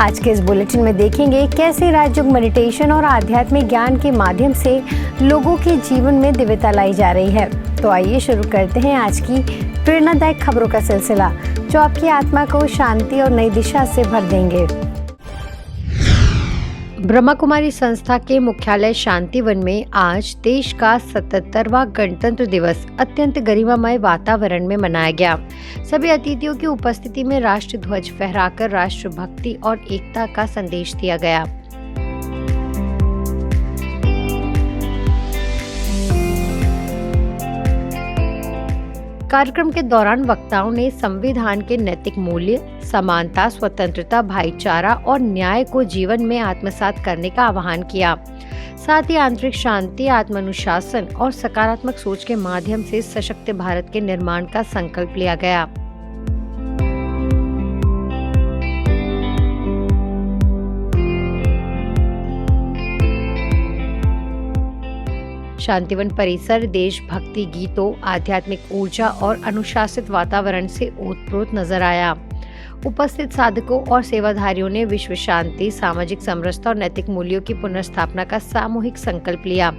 आज के इस बुलेटिन में देखेंगे कैसे राजयोग मेडिटेशन और आध्यात्मिक ज्ञान के माध्यम से लोगों के जीवन में दिव्यता लाई जा रही है। तो आइए शुरू करते हैं आज की प्रेरणादायक खबरों का सिलसिला, जो आपकी आत्मा को शांति और नई दिशा से भर देंगे। ब्रह्मा कुमारी संस्था के मुख्यालय शांतिवन में आज देश का 77वां गणतंत्र दिवस अत्यंत गरिमामय वातावरण में मनाया गया। सभी अतिथियों की उपस्थिति में राष्ट्र ध्वज फहराकर राष्ट्रभक्ति और एकता का संदेश दिया गया। कार्यक्रम के दौरान वक्ताओं ने संविधान के नैतिक मूल्य, समानता, स्वतंत्रता, भाईचारा और न्याय को जीवन में आत्मसात करने का आह्वान किया। साथ ही आंतरिक शांति, आत्मानुशासन और सकारात्मक सोच के माध्यम से सशक्त भारत के निर्माण का संकल्प लिया गया। शांतिवन परिसर देशभक्ति गीतों, आध्यात्मिक ऊर्जा और अनुशासित वातावरण से ओतप्रोत नजर आया। उपस्थित साधकों और सेवाधारियों ने विश्व शांति, सामाजिक समरसता और नैतिक मूल्यों की पुनर्स्थापना का सामूहिक संकल्प लिया।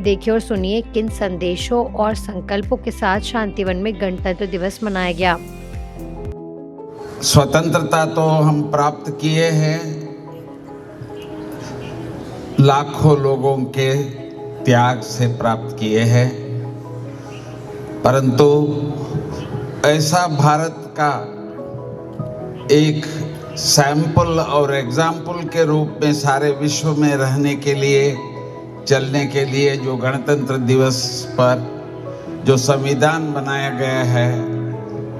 देखिए और सुनिए किन संदेशों और संकल्पों के साथ शांतिवन में गणतंत्र दिवस मनाया गया। स्वतंत्रता तो हम प्राप्त किए हैं, लाखों लोगों के त्याग से प्राप्त किए हैं, परंतु ऐसा भारत का एक सैंपल और एग्जाम्पल के रूप में सारे विश्व में रहने के लिए, चलने के लिए जो गणतंत्र दिवस पर जो संविधान बनाया गया है,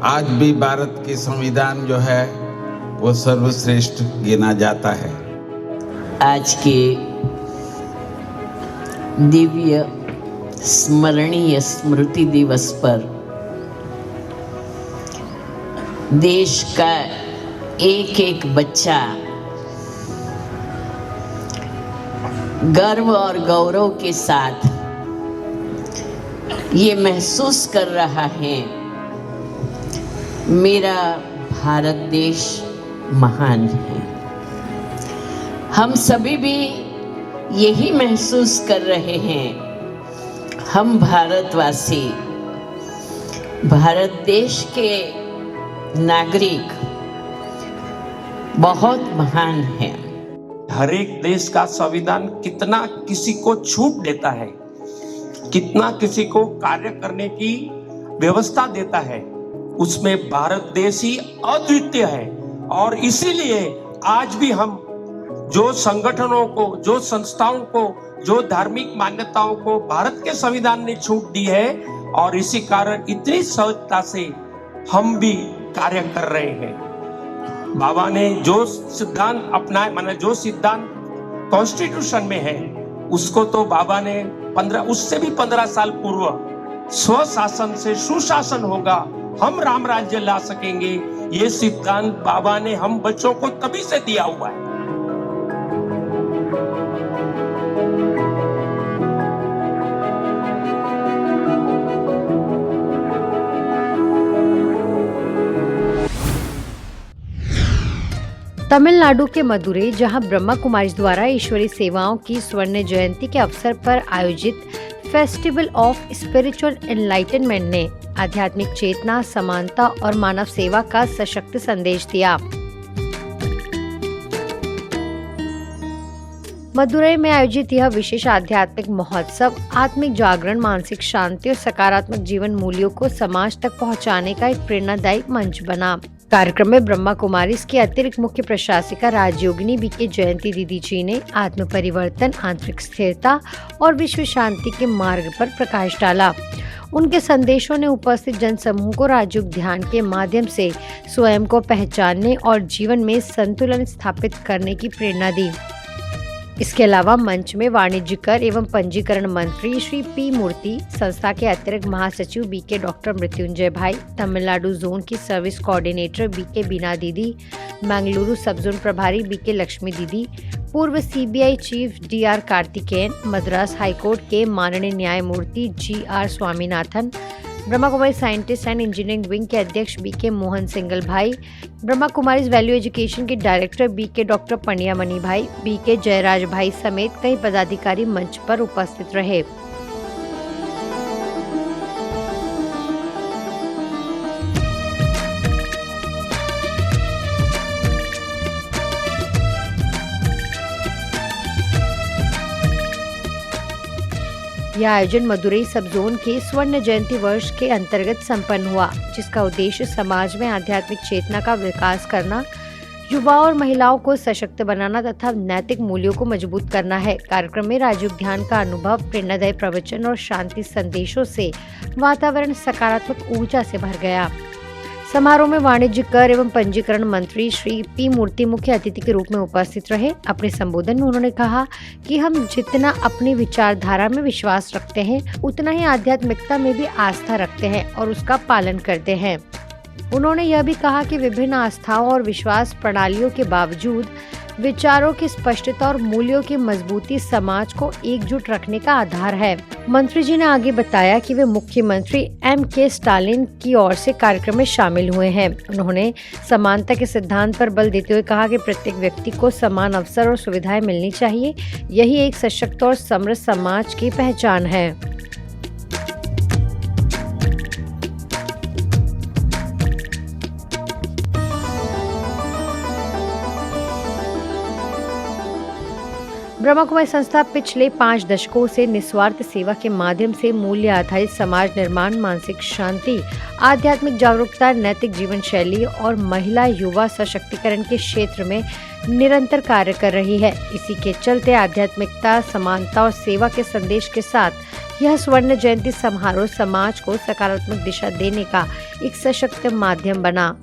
आज भी भारत की संविधान जो है वो सर्वश्रेष्ठ गिना जाता है। आज के दिव्य स्मरणीय स्मृति दिवस पर देश का एक एक बच्चा गर्व और गौरव के साथ ये महसूस कर रहा है, मेरा भारत देश महान है। हम सभी भी यही महसूस कर रहे हैं, हम भारतवासी, भारत देश के नागरिक बहुत महान हैं। हर एक देश का संविधान कितना किसी को छूट देता है, कितना किसी को कार्य करने की व्यवस्था देता है, उसमें भारत देश ही अद्वितीय है। और इसीलिए आज भी हम जो संगठनों को, जो संस्थाओं को, जो धार्मिक मान्यताओं को भारत के संविधान ने छूट दी है, और इसी कारण इतनी सहजता से हम भी कार्य कर रहे हैं। बाबा ने जो सिद्धांत अपनाए, माने जो सिद्धांत कॉन्स्टिट्यूशन में है, उसको तो बाबा ने उससे भी 15 साल पूर्व स्वशासन से सुशासन होगा, हम राम राज्य ला सकेंगे, ये सिद्धांत बाबा ने हम बच्चों को तभी से दिया हुआ है। तमिलनाडु के मदुरै, जहां ब्रह्मा कुमारी द्वारा ईश्वरीय सेवाओं की स्वर्ण जयंती के अवसर पर आयोजित फेस्टिवल ऑफ स्पिरिचुअल एनलाइटनमेंट ने आध्यात्मिक चेतना, समानता और मानव सेवा का सशक्त संदेश दिया। मदुरै में आयोजित यह विशेष आध्यात्मिक महोत्सव आत्मिक जागरण, मानसिक शांति और सकारात्मक जीवन मूल्यों को समाज तक पहुंचाने का एक प्रेरणादायक मंच बना। कार्यक्रम में ब्रह्मा कुमारी की अतिरिक्त मुख्य प्रशासिका राजयोगिनी बीके जयंती दीदी जी ने आत्म परिवर्तन, आंतरिक स्थिरता और विश्व शांति के मार्ग पर प्रकाश डाला। उनके संदेशों ने उपस्थित जनसमूह को राजयोग ध्यान के माध्यम से स्वयं को पहचानने और जीवन में संतुलन स्थापित करने की प्रेरणा दी। इसके अलावा मंच में वाणिज्यकर एवं पंजीकरण मंत्री श्री पी मूर्ति, संस्था के अतिरिक्त महासचिव BK doctor Mrityunjay bhai, Tamil Nadu zone की service coordinator BK Bina didi, Mangaluru sub zone प्रभारी बीके लक्ष्मी दीदी, पूर्व CBI chief D R Karthikeyan, Madras high court के माननीय न्यायमूर्ति G R Swaminathan, Brahma Kumari scientist and engineering wing के अध्यक्ष BK Mohan Singhal bhai, Brahma Kumari value education के director BK doctor Pandiyamani bhai, BK Jayraj भाई समेत कई पदाधिकारी मंच पर उपस्थित रहे। यह आयोजन मदुरई सब जोन के स्वर्ण जयंती वर्ष के अंतर्गत संपन्न हुआ, जिसका उद्देश्य समाज में आध्यात्मिक चेतना का विकास करना, युवाओं और महिलाओं को सशक्त बनाना तथा नैतिक मूल्यों को मजबूत करना है। कार्यक्रम में राजयोग ध्यान का अनुभव, प्रेरणादायी प्रवचन और शांति संदेशों से वातावरण सकारात्मक ऊर्जा से भर गया। समारोह में वाणिज्य कर एवं पंजीकरण मंत्री श्री पी मूर्ति मुख्य अतिथि के रूप में उपस्थित रहे। अपने संबोधन में उन्होंने कहा कि हम जितना अपनी विचारधारा में विश्वास रखते हैं, उतना ही आध्यात्मिकता में भी आस्था रखते हैं और उसका पालन करते हैं। उन्होंने यह भी कहा कि विभिन्न आस्थाओं और विश्वास प्रणालियों के बावजूद विचारों की स्पष्टता और मूल्यों की मजबूती समाज को एकजुट रखने का आधार है। मंत्री जी ने आगे बताया कि वे मुख्यमंत्री M.K. स्टालिन की ओर से कार्यक्रम में शामिल हुए हैं। उन्होंने समानता के सिद्धांत पर बल देते हुए कहा कि प्रत्येक व्यक्ति को समान अवसर और सुविधाएं मिलनी चाहिए। यही एक सशक्त और समृद्ध समाज की पहचान है। ब्रह्मा कुमारी संस्था पिछले 5 दशकों से निस्वार्थ सेवा के माध्यम से मूल्य आधारित समाज निर्माण, मानसिक शांति, आध्यात्मिक जागरूकता, नैतिक जीवन शैली और महिला युवा सशक्तिकरण के क्षेत्र में निरंतर कार्य कर रही है। इसी के चलते आध्यात्मिकता, समानता और सेवा के संदेश के साथ यह स्वर्ण जयंती समारोह समाज को सकारात्मक दिशा देने का एक सशक्त माध्यम बना।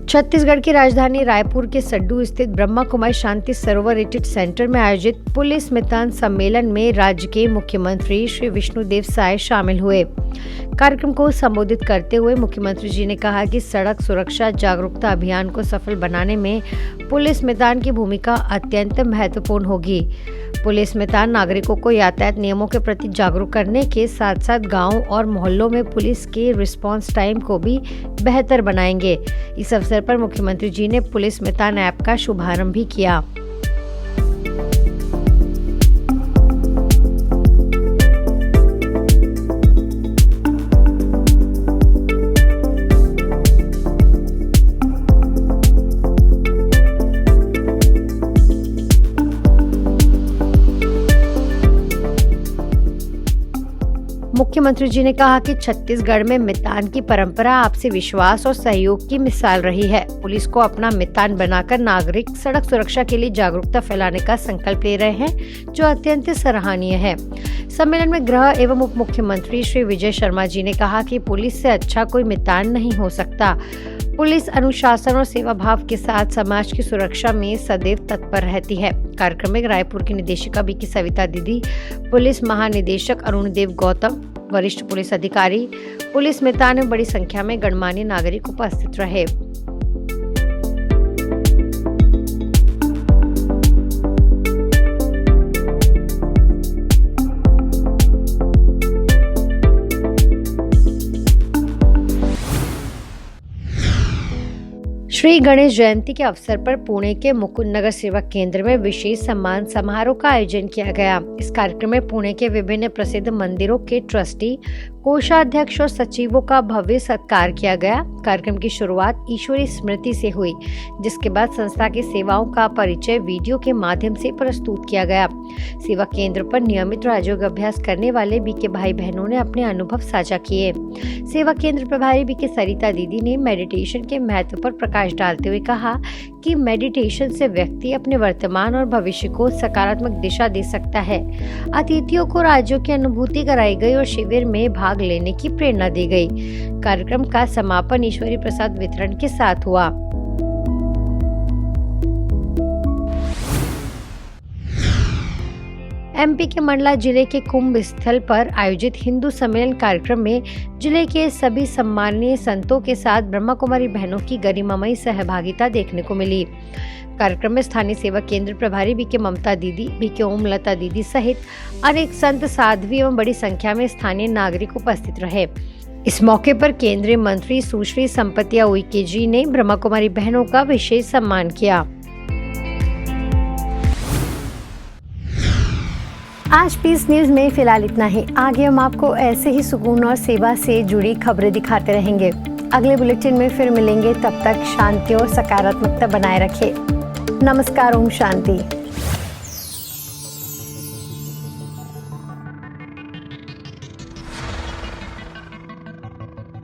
छत्तीसगढ़ की राजधानी रायपुर के सड्डू स्थित ब्रह्मा कुमारी शांति सरोवर रिट्रीट सेंटर में आयोजित पुलिस मितान सम्मेलन में राज्य के मुख्यमंत्री श्री विष्णुदेव साय शामिल हुए। कार्यक्रम को संबोधित करते हुए मुख्यमंत्री जी ने कहा कि सड़क सुरक्षा जागरूकता अभियान को सफल बनाने में पुलिस मितान की भूमिका अत्यंत महत्वपूर्ण होगी। पुलिस मितान नागरिकों को यातायात नियमों के प्रति जागरूक करने के साथ साथ गांवों और मोहल्लों में पुलिस के रिस्पांस टाइम को भी बेहतर बनाएंगे। इस अवसर पर मुख्यमंत्री जी ने पुलिस मितान ऐप का शुभारंभ भी किया। मुख्यमंत्री जी ने कहा कि छत्तीसगढ़ में मितान की परंपरा आपसी विश्वास और सहयोग की मिसाल रही है। पुलिस को अपना मितान बनाकर नागरिक सड़क सुरक्षा के लिए जागरूकता फैलाने का संकल्प ले रहे हैं, जो अत्यंत सराहनीय है। सम्मेलन में गृह एवं उप मुख्यमंत्री श्री विजय शर्मा जी ने कहा कि पुलिस से अच्छा कोई मितान नहीं हो सकता। पुलिस अनुशासन और सेवा भाव के साथ समाज की सुरक्षा में सदैव तत्पर रहती है। कार्यक्रम में रायपुर की निदेशिका बीके सविता दीदी, पुलिस महानिदेशक अरुणदेव गौतम, वरिष्ठ पुलिस अधिकारी, पुलिस मितान में बड़ी संख्या में गणमान्य नागरिक उपस्थित रहे। श्री गणेश जयंती के अवसर पर पुणे के मुकुंद नगर सेवा केंद्र में विशेष सम्मान समारोह का आयोजन किया गया। इस कार्यक्रम में पुणे के विभिन्न प्रसिद्ध मंदिरों के ट्रस्टी, कोषाध्यक्ष और सचिवों का भव्य सत्कार किया गया। कार्यक्रम की शुरुआत ईश्वरी स्मृति से हुई, जिसके बाद संस्था की सेवाओं का परिचय वीडियो के माध्यम से प्रस्तुत किया गया। सेवा केंद्र पर नियमित राजयोग अभ्यास करने वाले बीके भाई बहनों ने अपने अनुभव साझा किए। सेवा केंद्र प्रभारी बीके सरिता दीदी ने मेडिटेशन के महत्व पर प्रकाश डालते हुए कहा कि मेडिटेशन से व्यक्ति अपने वर्तमान और भविष्य को सकारात्मक दिशा दे सकता है। अतिथियों को राजयोग की अनुभूति कराई गई और शिविर में भाग लेने की प्रेरणा दी गई। कार्यक्रम का समापन ईश्वरी प्रसाद वितरण के साथ हुआ। एमपी के मंडला जिले के कुंभ स्थल पर आयोजित हिंदू सम्मेलन कार्यक्रम में जिले के सभी सम्माननीय संतों के साथ ब्रह्मा कुमारी बहनों की गरिमामयी सहभागिता देखने को मिली। कार्यक्रम में स्थानीय सेवा केंद्र प्रभारी बीके ममता दीदी, बीके ओमलता दीदी सहित अनेक संत साध्वी एवं बड़ी संख्या में स्थानीय नागरिक उपस्थित रहे। इस मौके पर केंद्रीय मंत्री सुश्री संपतिया उइके जी ने ब्रह्मा कुमारी बहनों का विशेष सम्मान किया। आज पीस न्यूज में फिलहाल इतना ही। आगे हम आपको ऐसे ही सुकून और सेवा से जुड़ी खबरें दिखाते रहेंगे। अगले बुलेटिन में फिर मिलेंगे, तब तक शांति और सकारात्मकता बनाए रखें। नमस्कार, ओम शांति।